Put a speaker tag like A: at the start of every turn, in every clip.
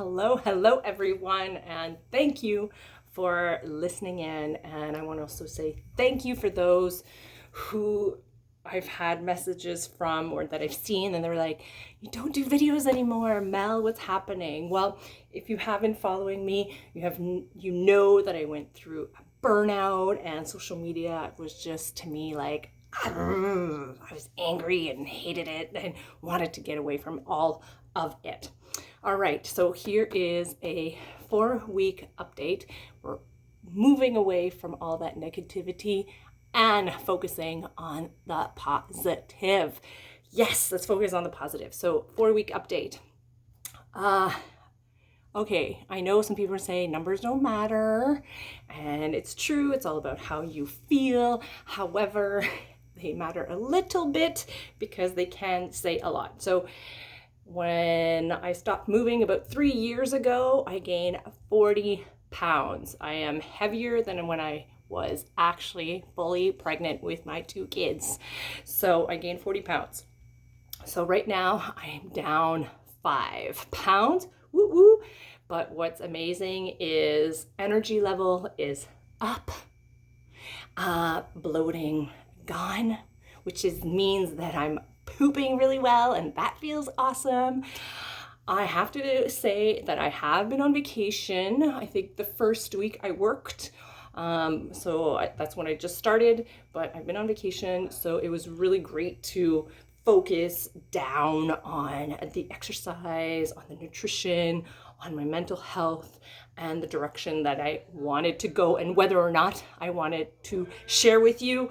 A: Hello everyone, and thank you for listening in. And I want to also say thank you for those who I've had messages from or that I've seen, and they're like, "You don't do videos anymore, Mel, what's happening?" Well, if you haven't following me, you know that I went through a burnout, and social media was just to me like I was angry and hated it and wanted to get away from all of it. All right, so here is a 4-week update. We're moving away from all that negativity and focusing on the positive. Yes, let's focus on the positive. So 4-week update. Okay, I know some people are saying numbers don't matter, and it's true, it's all about how you feel. However, they matter a little bit because they can say a lot. So when I stopped moving about 3 years ago, I gained 40 pounds. I am heavier than when I was actually fully pregnant with my 2 kids. So I gained 40 pounds. So right now I am down 5 pounds. Woo woo. But what's amazing is energy level is up. Bloating gone, which means that I'm pooping really well, and that feels awesome. I have to say that I have been on vacation. I think the first week I worked, that's when I just started, but I've been on vacation, so it was really great to focus down on the exercise, on the nutrition, on my mental health, and the direction that I wanted to go, and whether or not I wanted to share with you.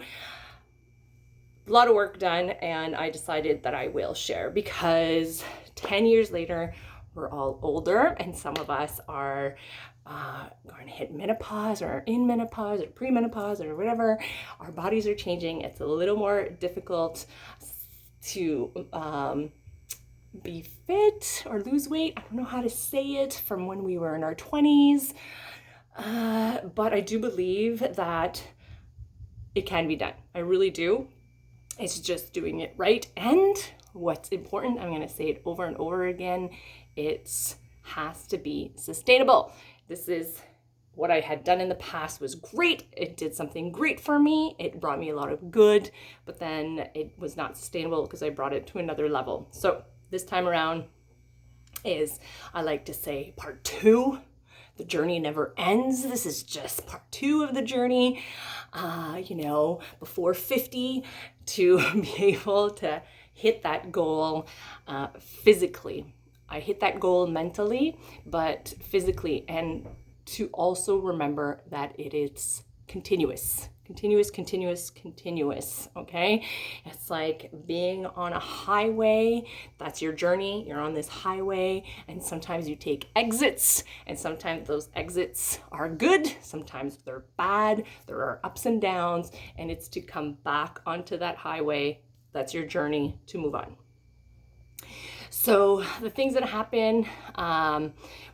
A: A lot of work done, and I decided that I will share because 10 years later, we're all older, and some of us are going to hit menopause or in menopause or premenopause or whatever. Our bodies are changing. It's a little more difficult to be fit or lose weight. I don't know how to say it from when we were in our 20s, but I do believe that it can be done. I really do. It's just doing it right. And what's important, I'm going to say it over and over again, it has to be sustainable. This is what I had done in the past was great. It did something great for me. It brought me a lot of good, but then it was not sustainable because I brought it to another level. So this time around is, I like to say, part 2. The journey never ends. This is just part 2 of the journey. Before 50, to be able to hit that goal physically. I hit that goal mentally, but physically, and to also remember that it is continuous, okay? It's like being on a highway. That's your journey. You're on this highway, and sometimes you take exits, and sometimes those exits are good, sometimes they're bad. There are ups and downs, and it's to come back onto that highway. That's your journey to move on. So the things that happened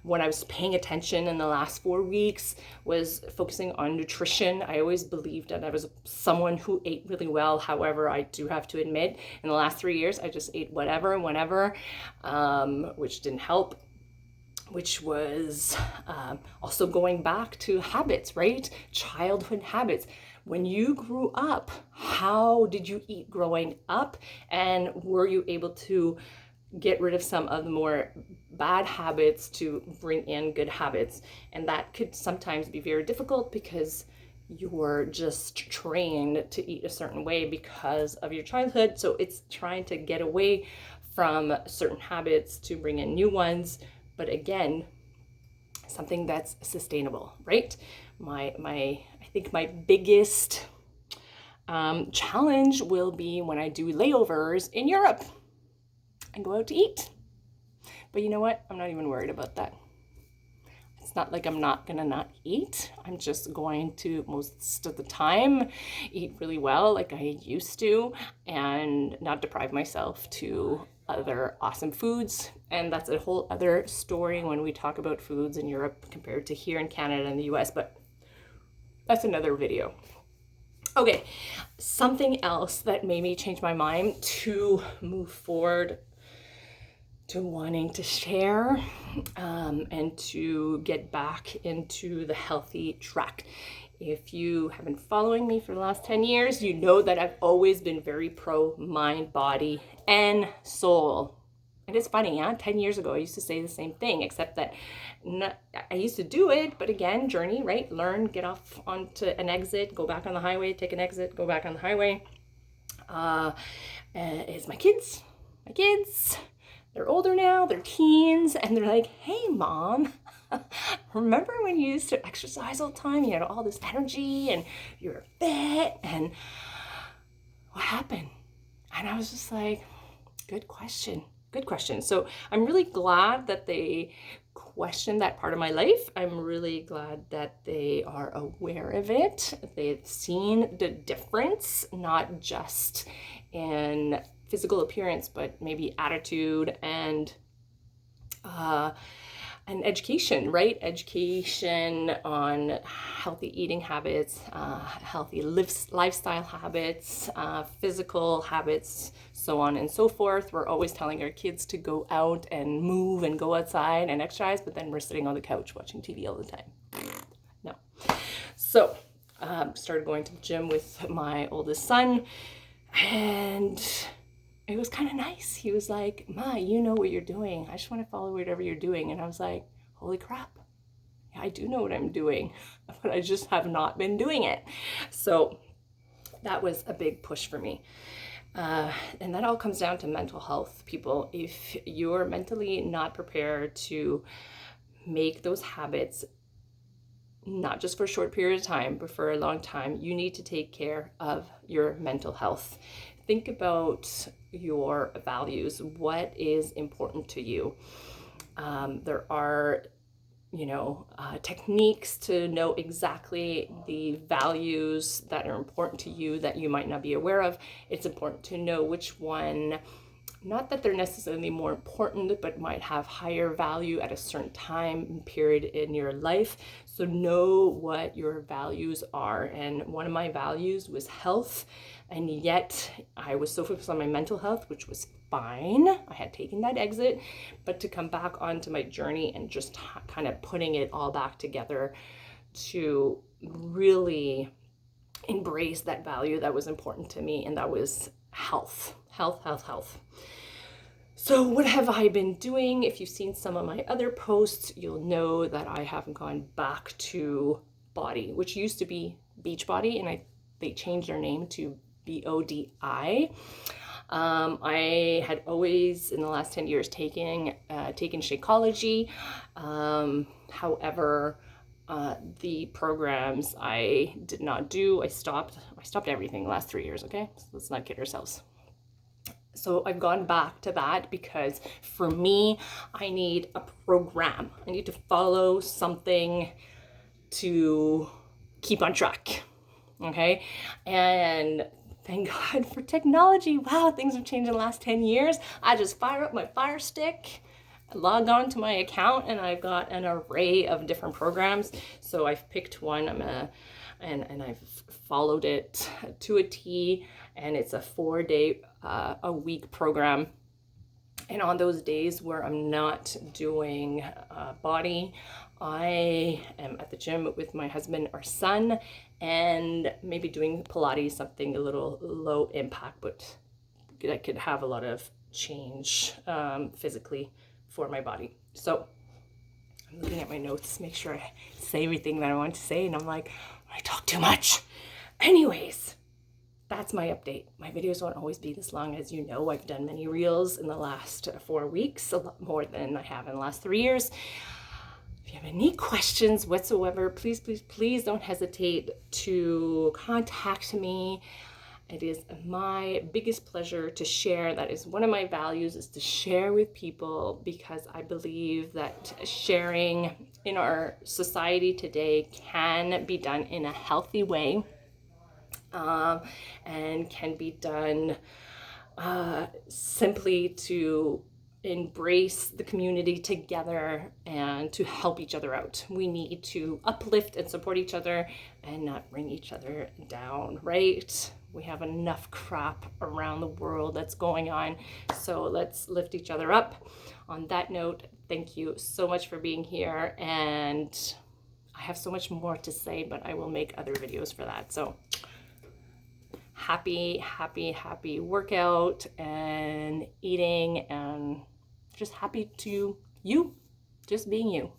A: when I was paying attention in the last 4 weeks was focusing on nutrition. I always believed that I was someone who ate really well. However, I do have to admit, in the last 3 years, I just ate whatever and whenever, which didn't help, which was also going back to habits, right? Childhood habits. When you grew up, how did you eat growing up? And were you able to get rid of some of the more bad habits to bring in good habits? And that could sometimes be very difficult because you're just trained to eat a certain way because of your childhood. So it's trying to get away from certain habits to bring in new ones. But again, something that's sustainable, right? I think my biggest challenge will be when I do layovers in Europe and go out to eat. But you know what? I'm not even worried about that. It's not like I'm not gonna not eat. I'm just going to, most of the time, eat really well like I used to and not deprive myself to other awesome foods. And that's a whole other story when we talk about foods in Europe compared to here in Canada and the US, but that's another video. Okay, something else that made me change my mind to move forward to wanting to share and to get back into the healthy track. If you have been following me for the last 10 years, you know that I've always been very pro mind, body, and soul. And it's funny, 10 years ago, I used to say the same thing, except that I used to do it, but again, journey, right? Learn, get off onto an exit, go back on the highway, take an exit, go back on the highway. Is my kids, they're older now, they're teens, and they're like, hey, Mom, remember when you used to exercise all the time? You had all this energy and you were fit, and what happened? And I was just like, good question. So I'm really glad that they questioned that part of my life. I'm really glad that they are aware of it. They've seen the difference, not just in physical appearance, but maybe attitude and education, right? Education on healthy eating habits, healthy lifestyle habits, physical habits, so on and so forth. We're always telling our kids to go out and move and go outside and exercise, but then we're sitting on the couch watching TV all the time. No. So, started going to the gym with my oldest son, and it was kind of nice. He was like, Ma, you know what you're doing. I just want to follow whatever you're doing. And I was like, holy crap. Yeah, I do know what I'm doing, but I just have not been doing it. So that was a big push for me. And that all comes down to mental health, people. If you're mentally not prepared to make those habits, not just for a short period of time, but for a long time, you need to take care of your mental health. Think about your values. What is important to you? There are, techniques to know exactly the values that are important to you that you might not be aware of. It's important to know which one, not that they're necessarily more important, but might have higher value at a certain time period in your life. So know what your values are. And one of my values was health. And yet I was so focused on my mental health, which was fine. I had taken that exit, but to come back onto my journey and just kind of putting it all back together to really embrace that value that was important to me, and that was health. So what have I been doing? If you've seen some of my other posts, you'll know that I haven't gone back to Body, which used to be Beachbody, and they changed their name to BODI. I had always, in the last 10 years, taken Shakeology. However, the programs I did not do. I stopped everything the last 3 years, okay? So let's not kid ourselves. So I've gone back to that because for me, I need a program. I need to follow something to keep on track, okay? And thank God for technology. Wow, things have changed in the last 10 years. I just fire up my Fire Stick, log on to my account, and I've got an array of different programs. So I've picked one, and I've followed it to a T, and it's a 4-day a week program. And on those days where I'm not doing Body, I am at the gym with my husband or son, and maybe doing Pilates, something a little low impact, but that could have a lot of change physically for my body. So I'm looking at my notes, make sure I say everything that I want to say, and I'm like, I talk too much. Anyways, that's my update. My videos won't always be this long. As you know, I've done many reels in the last 4 weeks, a lot more than I have in the last 3 years. If you have any questions whatsoever, please don't hesitate to contact me. It is my biggest pleasure to share. That is one of my values, is to share with people, because I believe that sharing in our society today can be done in a healthy way, and can be done simply to embrace the community together and to help each other out. We need to uplift and support each other and not bring each other down, right? We have enough crap around the world that's going on, so let's lift each other up. On that note, thank you so much for being here, and I have so much more to say, but I will make other videos for that. So happy workout and eating, and just happy to you, just being you.